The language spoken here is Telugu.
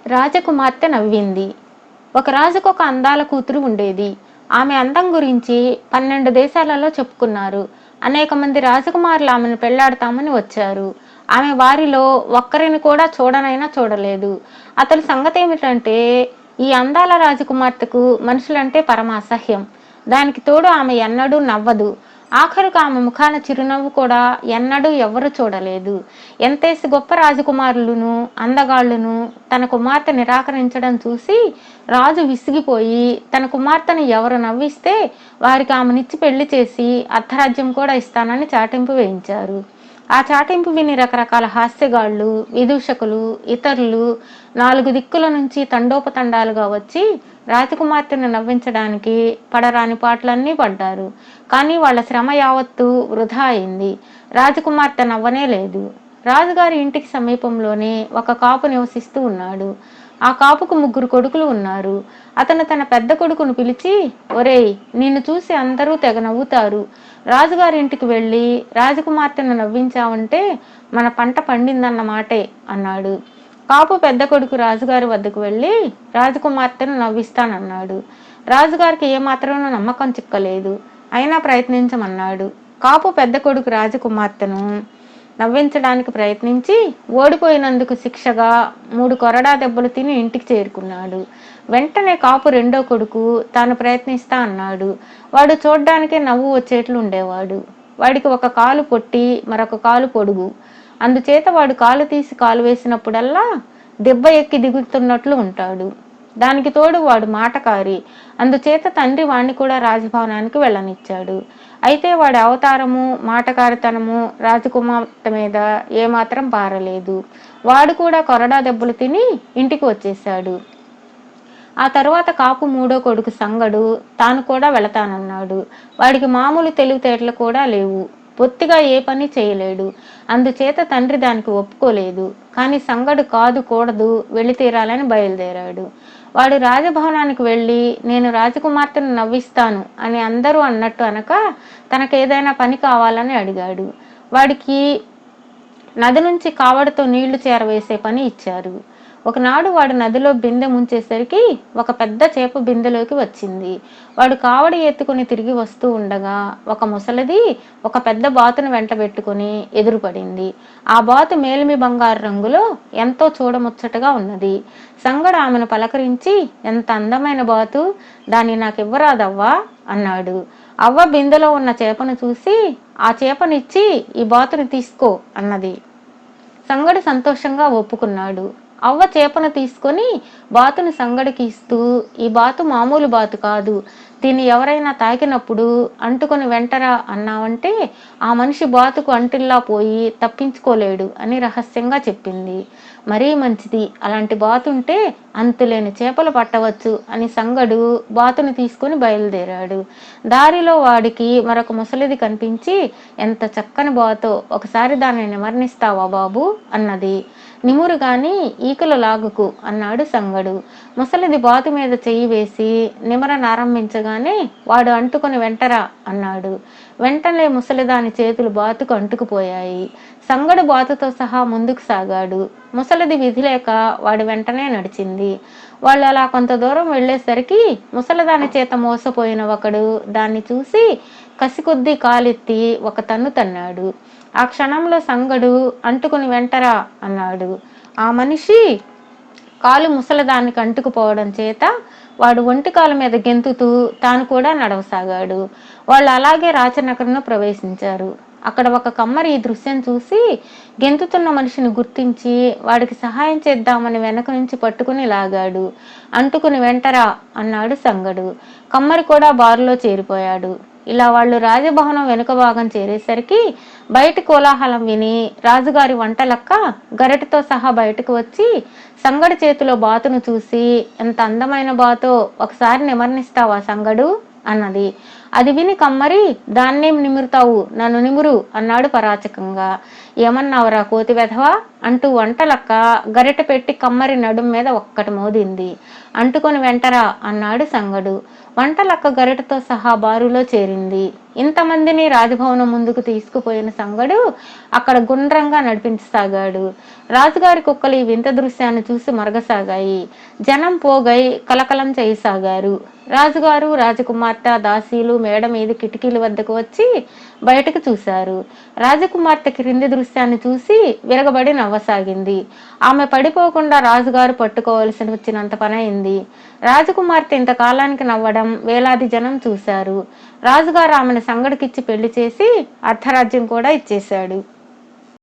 రాజకుమార్తె నవ్వింది. ఒక రాజుకు ఒక అందాల కూతురు ఉండేది. ఆమె అందం గురించి 12 దేశాలలో చెప్పుకున్నారు. అనేక మంది రాజకుమారులు ఆమెను పెళ్లాడతామని వచ్చారు. ఆమె వారిలో ఒక్కరిని కూడా చూడనైనా చూడలేదు. అతని సంగతి ఏమిటంటే, ఈ అందాల రాజకుమార్తెకు మనుషులంటే పరమ అసహ్యం. దానికి తోడు ఆమె ఎన్నడూ నవ్వదు. ఆఖరుకు ఆమె ముఖాన చిరునవ్వు కూడా ఎన్నడూ ఎవ్వరూ చూడలేదు. ఎంతేసి గొప్ప రాజకుమారులను అందగాళ్లను తన కుమార్తె నిరాకరించడం చూసి రాజు విసిగిపోయి తన కుమార్తెను ఎవరు నవ్విస్తే వారికి ఆమెనిచ్చి పెళ్లి చేసి అర్ధరాజ్యం కూడా ఇస్తానని చాటింపు వేయించారు. ఆ చాటింపు విని రకరకాల హాస్యగాళ్లు, విదూషకులు, ఇతరులు 4 దిక్కుల నుంచి తండోపతండాలుగా వచ్చి రాజకుమార్తెను నవ్వించడానికి పడరాని పాటలన్నీ పడ్డారు. కానీ వాళ్ళ శ్రమ యావత్తు వృధా అయింది. రాజకుమార్తె నవ్వనే లేదు. రాజుగారి ఇంటికి సమీపంలోనే ఒక కాపు నివసిస్తూ ఉన్నాడు. ఆ కాపుకు 3 కొడుకులు ఉన్నారు. అతను తన పెద్ద కొడుకును పిలిచి, ఒరేయ్, నిన్ను చూసి అందరూ తెగ నవ్వుతారు. రాజుగారి ఇంటికి వెళ్ళి రాజకుమార్తెను నవ్వించావంటే మన పంట పండిందన్న మాటే అన్నాడు. కాపు పెద్ద కొడుకు రాజుగారి వద్దకు వెళ్ళి రాజకుమార్తెను నవ్విస్తానన్నాడు. రాజుగారికి ఏమాత్రం నమ్మకం చిక్కలేదు. అయినా ప్రయత్నించమన్నాడు. కాపు పెద్ద కొడుకు రాజకుమార్తెను నవ్వించడానికి ప్రయత్నించి ఓడిపోయినందుకు శిక్షగా 3 కొరడా దెబ్బలు తిని ఇంటికి చేరుకున్నాడు. వెంటనే కాపు రెండో కొడుకు తాను ప్రయత్నిస్తా అన్నాడు. వాడు చూడ్డానికే నవ్వు వచ్చేట్లు ఉండేవాడు. వాడికి ఒక కాలు పొట్టి, మరొక కాలు పొడుగు. అందుచేత వాడు కాలు తీసి కాలు వేసినప్పుడల్లా దెబ్బ ఎక్కి దిగుతున్నట్లు ఉంటాడు. దానికి తోడు వాడు మాటకారి. అందుచేత తండ్రి వాణ్ణి కూడా రాజభవనానికి వెళ్ళనిచ్చాడు. అయితే వాడి అవతారము, మాటకారితనము రాజకుమార్తె మీద ఏమాత్రం పారలేదు. వాడు కూడా కొరడా దెబ్బలు తిని ఇంటికి వచ్చేశాడు. ఆ తరువాత కాపు మూడో కొడుకు సంగడు తాను కూడా వెళతానన్నాడు. వాడికి మామూలు తెలివితేటలు కూడా లేవు. బొత్తిగా ఏ పని చేయలేడు. అందుచేత తండ్రి దానికి ఒప్పుకోలేదు. కానీ సంగడు కాదు కూడదు, వెళ్ళి తీరాలని బయలుదేరాడు. వాడు రాజభవనానికి వెళ్ళి నేను రాజకుమార్తెను నవ్విస్తాను అని అందరూ అన్నట్టు అనక తనకేదైనా పని కావాలని అడిగాడు. వాడికి నది నుంచి కావడితో నీళ్లు చేరవేసే పని ఇచ్చారు. ఒకనాడు వాడు నదిలో బిందె ముంచేసరికి ఒక పెద్ద చేప బిందెలోకి వచ్చింది. వాడు కావడి ఎత్తుకుని తిరిగి వస్తూ ఉండగా ఒక ముసలిది ఒక పెద్ద బాతును వెంటబెట్టుకుని ఎదురుపడింది. ఆ బాతు మేలిమి బంగారు రంగులో ఎంతో చూడముచ్చటగా ఉన్నది. సంగడు ఆమెను పలకరించి, ఎంత అందమైన బాతు, దాన్ని నాకివ్వరాదవ్వా అన్నాడు. అవ్వ బిందెలో ఉన్న చేపను చూసి, ఆ చేపనిచ్చి ఈ బాతుని తీసుకో అన్నది. సంగడు సంతోషంగా ఒప్పుకున్నాడు. అవ్వ చేపను తీసుకొని బాతుని సంగడికి ఇస్తూ, ఈ బాతు మామూలు బాతు కాదు, దీన్ని ఎవరైనా తాకినప్పుడు అంటుకొని వెంటరా అన్నావంటే ఆ మనిషి బాతుకు అంటిల్లా పోయి తప్పించుకోలేడు అని రహస్యంగా చెప్పింది. మరీ మంచిది, అలాంటి బాతుంటే అంతులేని చేపలు పట్టవచ్చు అని సంగడు బాతుని తీసుకొని బయలుదేరాడు. దారిలో వాడికి మరొక ముసలిది కనిపించి, ఎంత చక్కని బాతో, ఒకసారి దాన్ని నిమర్నిస్తావా బాబు అన్నది. నిమురు గాని ఈకలు లాగుకు అన్నాడు సంగడు. ముసలిది బాతు మీద చెయ్యి వేసి నిమరనారంభించగానే వాడు అంటుకొని వెంటరా అన్నాడు. వెంటనే ముసలిదాని చేతులు బాతుకు అంటుకుపోయాయి. సంగడు బాతుతో సహా ముందుకు సాగాడు. ముసలిది విధి లేక వాడి వెంటనే నడిచింది. వాళ్ళు అలా కొంత దూరం వెళ్లేసరికి ముసలిదాని చేత మోసపోయిన ఒకడు దాన్ని చూసి కసికొద్దీ కాలెత్తి ఒక తన్ను తన్నాడు. ఆ క్షణంలో సంగడు అంటుకుని వెంటరా అన్నాడు. ఆ మనిషి కాలు ముసలిదానికి అంటుకుపోవడం చేత వాడు ఒంటి కాలు మీద గెంతుతూ తాను కూడా నడవసాగాడు. వాళ్ళు అలాగే రాచనగరంలో ప్రవేశించారు. అక్కడ ఒక కమ్మరి ఈ దృశ్యం చూసి గెంతుతున్న మనిషిని గుర్తించి వాడికి సహాయం చేద్దామని వెనక నుంచి పట్టుకుని లాగాడు. అంటుకుని వెంటరా అన్నాడు సంగడు. కమ్మరి కూడా బారులో చేరిపోయాడు. ఇలా వాళ్ళు రాజభవనం వెనుక భాగం చేరేసరికి బయటి కోలాహలం విని రాజుగారి వంటలక్క గరిటతో సహా బయటకు వచ్చి సంగడి చేతిలో బాతును చూసి, ఎంత అందమైన బాతో, ఒకసారి నిమర్నిస్తావా సంగడు అన్నది. అది విని కమ్మరి, దాన్నేం నిమురుతావు, నన్ను నిమురు అన్నాడు పరాచకంగా. ఏమన్నావురా కోతి వెధవా అంటూ వంటలక్క గరిట పెట్టి కమ్మరి నడుం మీద ఒక్కటి మోదింది. అంటుకొని వెంటరా అన్నాడు సంగడు. వంటలక్క గరిటతో సహా బారులో చేరింది. ఇంతమందిని రాజభవనం ముందుకు తీసుకుపోయిన సంగడు అక్కడ గుండ్రంగా నడిపించసాగాడు. రాజుగారి కుక్కలు ఈ వింత దృశ్యాన్ని చూసి మరగసాగాయి. జనం పోగై కలకలం చేయసాగారు. రాజుగారు, రాజకుమార్తె, దాసీలు మేడ మీద కిటికీల వద్దకు వచ్చి బయటకు చూశారు. రాజకుమార్తె క్రింది దృశ్యాన్ని చూసి విరగబడి నవ్వసాగింది. ఆమె పడిపోకుండా రాజుగారు పట్టుకోవలసి వచ్చినంత పని అయింది. రాజకుమార్తె ఇంతకాలానికి నవ్వడం వేలాది జనం చూశారు. రాజుగారు ఆమెను సంగడికిచ్చి పెళ్లి చేసి అర్ధరాజ్యం కూడా ఇచ్చేశాడు.